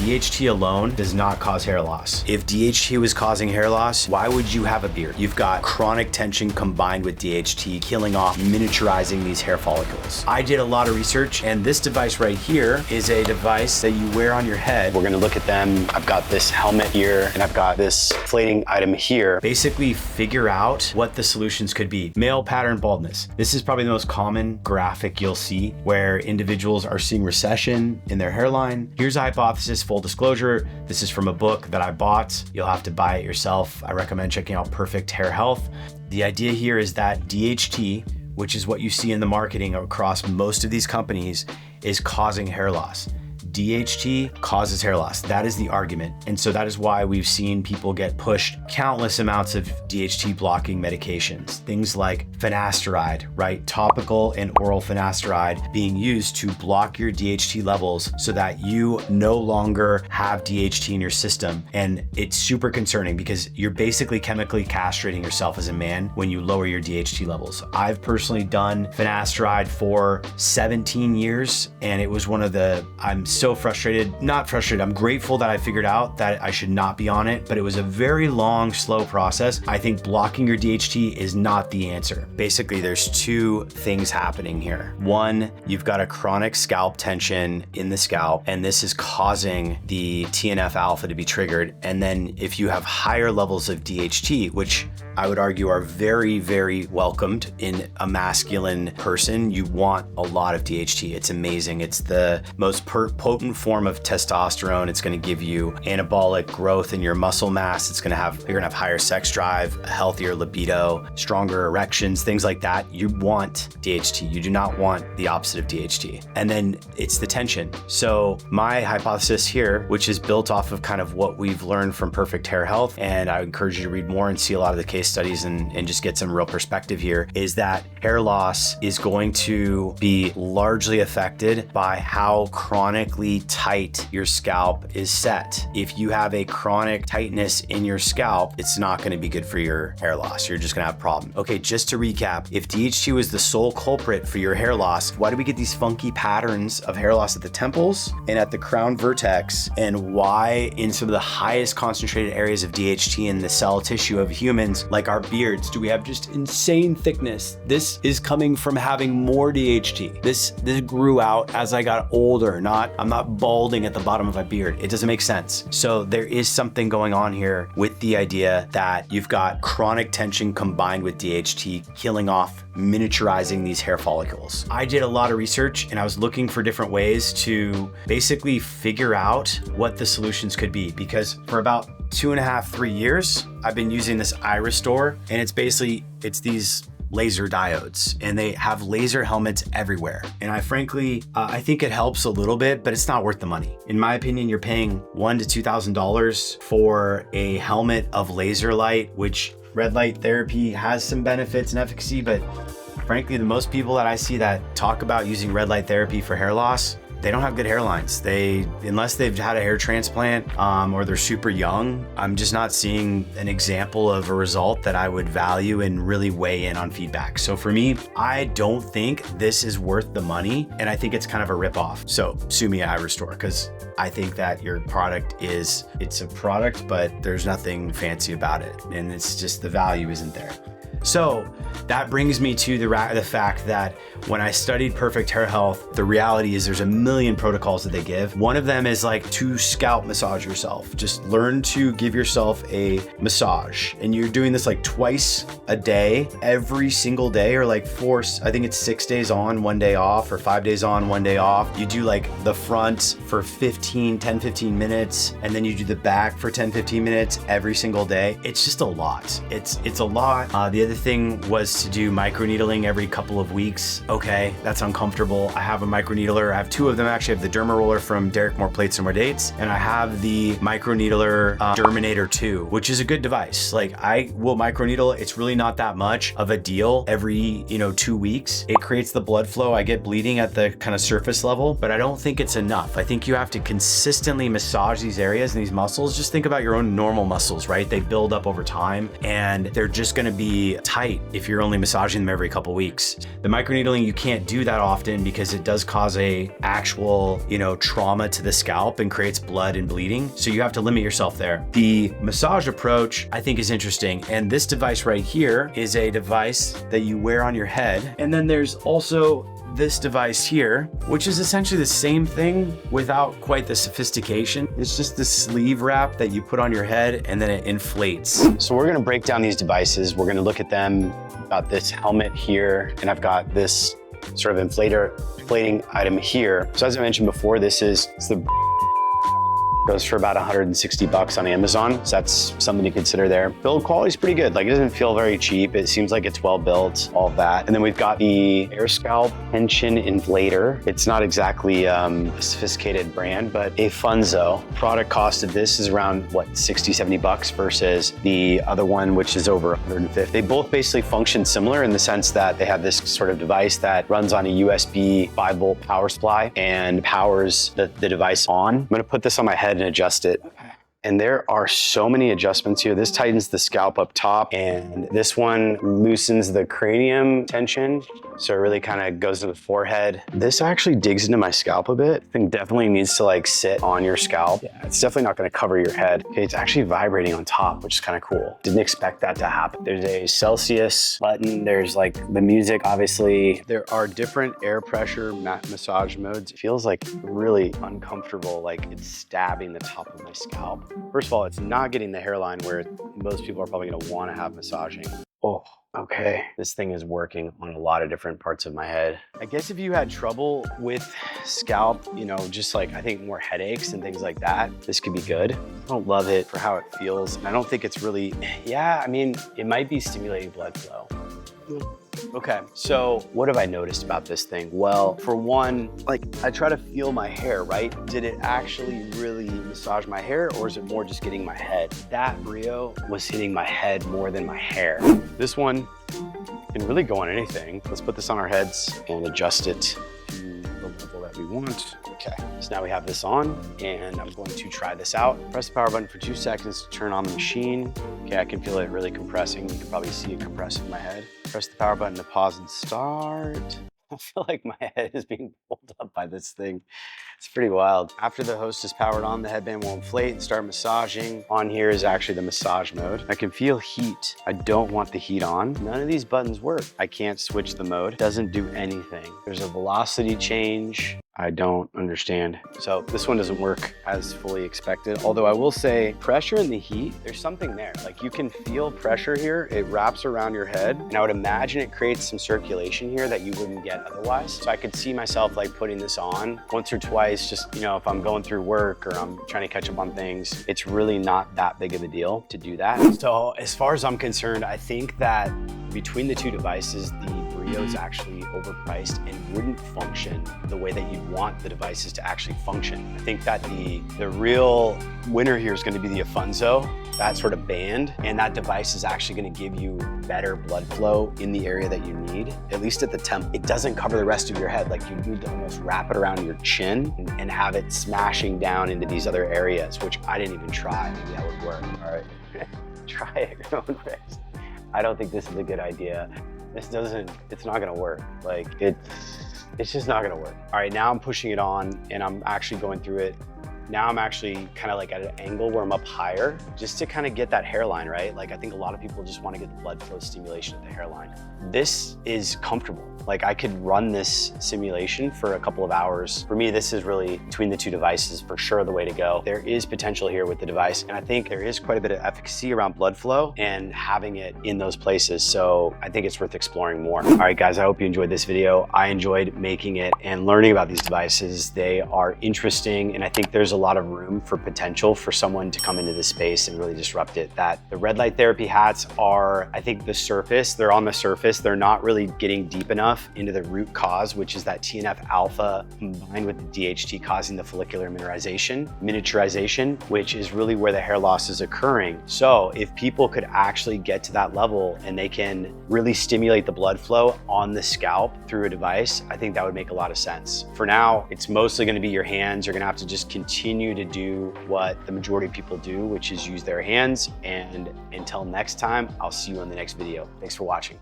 DHT alone does not cause hair loss. If DHT was causing hair loss, why would you have a beard? You've got chronic tension combined with DHT killing off, miniaturizing these hair follicles. I did a lot of research, and this device right here is a device that you wear on your head. We're gonna look at them. I've got this helmet here, and I've got this inflating item here. Basically figure out what the solutions could be. Male pattern baldness. This is probably the most common graphic you'll see where individuals are seeing recession in their hairline. Here's a hypothesis, full disclosure. This is from a book that I bought. You'll have to buy it yourself. I recommend checking out Perfect Hair Health. The idea here is that DHT, which is what you see in the marketing across most of these companies, is causing hair loss. DHT causes hair loss. That is the argument. And so that is why we've seen people get pushed countless amounts of DHT blocking medications. Things like Finasteride, right? Topical and oral Finasteride being used to block your DHT levels so that you no longer have DHT in your system. And it's super concerning because you're basically chemically castrating yourself as a man when you lower your DHT levels. I've personally done Finasteride for 17 years, and it was one of the, I'm so frustrated, not frustrated, I'm grateful that I figured out that I should not be on it, but it was a very long, slow process. I think blocking your DHT is not the answer. Basically, there's two things happening here. One, you've got a chronic scalp tension in the scalp, and this is causing the TNF alpha to be triggered. And then if you have higher levels of DHT, which I would argue are very, very welcomed in a masculine person, you want a lot of DHT. It's amazing. It's the most potent form of testosterone. It's going to give you anabolic growth in your muscle mass. You're going to have higher sex drive, a healthier libido, stronger erections, things like that. You want DHT. You do not want the opposite of DHT. And then it's the tension. So my hypothesis here, which is built off of kind of what we've learned from Perfect Hair Health, and I encourage you to read more and see a lot of the case studies and just get some real perspective here, is that hair loss is going to be largely affected by how chronically tight your scalp is set. If you have a chronic tightness in your scalp, it's not going to be good for your hair loss. You're just going to have a problem. Okay, just to recap, if DHT was the sole culprit for your hair loss, why do we get these funky patterns of hair loss at the temples and at the crown vertex? And why in some of the highest concentrated areas of DHT in the cell tissue of humans, like our beards, do we have just insane thickness? This is coming from having more DHT. This grew out as I got older, I'm not balding at the bottom of my beard. It doesn't make sense. So there is something going on here with the idea that you've got chronic tension combined with DHT killing off, miniaturizing these hair follicles. I did a lot of research and I was looking for different ways to basically figure out what the solutions could be, because for about 2.5, 3 years, I've been using this iRestore, and it's these laser diodes, and they have laser helmets everywhere. And I think it helps a little bit, but it's not worth the money. In my opinion, you're paying $1,000 to $2,000 for a helmet of laser light, which red light therapy has some benefits and efficacy, but frankly, the most people that I see that talk about using red light therapy for hair loss, they don't have good hairlines. Unless they've had a hair transplant or they're super young, I'm just not seeing an example of a result that I would value and really weigh in on feedback. So for me, I don't think this is worth the money, and I think it's kind of a ripoff. So sue me at iRestore, because I think that your product it's a product, but there's nothing fancy about it, and it's just the value isn't there. So that brings me to the fact that when I studied Perfect Hair Health, the reality is there's a million protocols that they give. One of them is like to scalp massage yourself. Just learn to give yourself a massage. And you're doing this like twice a day, every single day, or like I think it's 6 days on, 1 day off, or 5 days on, 1 day off. You do like the front for 10, 15 minutes, and then you do the back for 10, 15 minutes every single day. It's just a lot. It's a lot. The other thing was to do microneedling every couple of weeks. Okay, that's uncomfortable. I have a microneedler. I have two of them actually. I have the Derma Roller from Derek More Plates and More Dates, and I have the microneedler Derminator 2, which is a good device. Like, I will microneedle. It's really not that much of a deal every 2 weeks. It creates the blood flow. I get bleeding at the kind of surface level, but I don't think it's enough. I think you have to consistently massage these areas and these muscles. Just think about your own normal muscles, right? They build up over time, and they're just going to be tight if you're only massaging them every couple weeks. The microneedling, you can't do that often because it does cause a actual, trauma to the scalp and creates blood and bleeding. So you have to limit yourself there. The massage approach, I think, is interesting. And this device right here is a device that you wear on your head. And then there's also this device here, which is essentially the same thing without quite the sophistication. It's just the sleeve wrap that you put on your head and then it inflates. So we're gonna break down these devices. We're gonna look at them. Got this helmet here, and I've got this sort of inflating item here. So as I mentioned before, it's the goes for about 160 bucks on Amazon. So that's something to consider there. Build quality is pretty good. Like, it doesn't feel very cheap. It seems like it's well built, all of that. And then we've got the Scalp Tension Inflator. It's not exactly a sophisticated brand, but a funzo. Product cost of this is around, 60, 70 bucks versus the other one, which is over 150. They both basically function similar in the sense that they have this sort of device that runs on a USB 5-volt power supply and powers the device on. I'm gonna put this on my head and adjust it. And there are so many adjustments here. This tightens the scalp up top, and this one loosens the cranium tension. So it really kind of goes to the forehead. This actually digs into my scalp a bit. I think definitely needs to sit on your scalp. Yeah, it's definitely not gonna cover your head. Okay, it's actually vibrating on top, which is kind of cool. Didn't expect that to happen. There's a Celsius button. There's the music, obviously. There are different air pressure massage modes. It feels really uncomfortable, like it's stabbing the top of my scalp. First of all, it's not getting the hairline where most people are probably gonna wanna have massaging. Oh, okay. This thing is working on a lot of different parts of my head. I guess if you had trouble with scalp, just I think more headaches and things like that, this could be good. I don't love it for how it feels. And I don't think it's really, it might be stimulating blood flow. Okay, so what have I noticed about this thing? Well, for one, I try to feel my hair, right? Did it actually really massage my hair, or is it more just getting my head? That Brio was hitting my head more than my hair. This one can really go on anything. Let's put this on our heads and adjust it to the level that we want. Okay, so now we have this on, and I'm going to try this out. Press the power button for 2 seconds to turn on the machine. Okay, I can feel it really compressing. You can probably see it compressing my head. Press the power button to pause and start. I feel like my head is being pulled up by this thing. It's pretty wild. After the host is powered on, the headband will inflate and start massaging. On here is actually the massage mode. I can feel heat. I don't want the heat on. None of these buttons work. I can't switch the mode. It doesn't do anything. There's a velocity change. I don't understand. So this one doesn't work as fully expected. Although I will say pressure and the heat, there's something there. You can feel pressure here. It wraps around your head. And I would imagine it creates some circulation here that you wouldn't get otherwise. So I could see myself putting this on once or twice, just, if I'm going through work or I'm trying to catch up on things. It's really not that big of a deal to do that. So as far as I'm concerned, I think that between the two devices, the Brio is actually overpriced and wouldn't function the way that you'd want the devices to actually function. I think that the real winner here is going to be the Afunzo, that sort of band, and that device is actually going to give you better blood flow in the area that you need, at least at the temp. It doesn't cover the rest of your head. You need to almost wrap it around your chin and have it smashing down into these other areas, which I didn't even try. Maybe that would work. All right, try it at your own risk. I don't think this is a good idea. It's not gonna work. It's just not gonna work. All right, now I'm pushing it on and I'm actually going through it. Now I'm actually kind of at an angle where I'm up higher just to kind of get that hairline, right? I think a lot of people just want to get the blood flow stimulation at the hairline. This is comfortable. I could run this simulation for a couple of hours. For me, this is really, between the two devices, for sure the way to go. There is potential here with the device, and I think there is quite a bit of efficacy around blood flow and having it in those places. So I think it's worth exploring more. All right, guys, I hope you enjoyed this video. I enjoyed making it and learning about these devices. They are interesting, and I think there's a lot of room for potential for someone to come into this space and really disrupt it. That the red light therapy hats are, I think, the surface. They're on the surface. They're not really getting deep enough into the root cause, which is that TNF alpha combined with the DHT causing the follicular miniaturization, which is really where the hair loss is occurring. So if people could actually get to that level and they can really stimulate the blood flow on the scalp through a device, I think that would make a lot of sense. For now, it's mostly going to be your hands. You're going to have to just continue continue to do what the majority of people do, which is use their hands. And until next time, I'll see you on the next video. Thanks for watching.